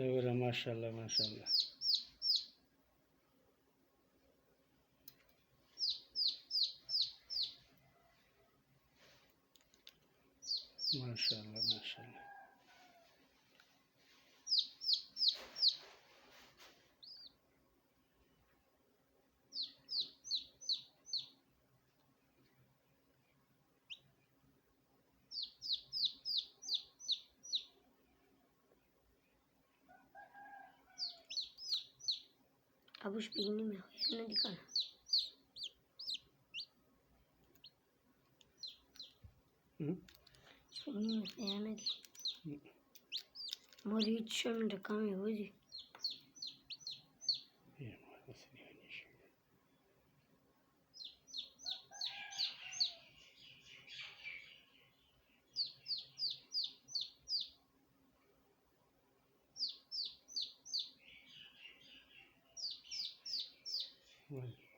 Öyle maşallah maşallah. Maşallah maşallah. Abush begini में होया ना दिखाना begini में होया ना दी मोरी चम रखा में हो जी Well.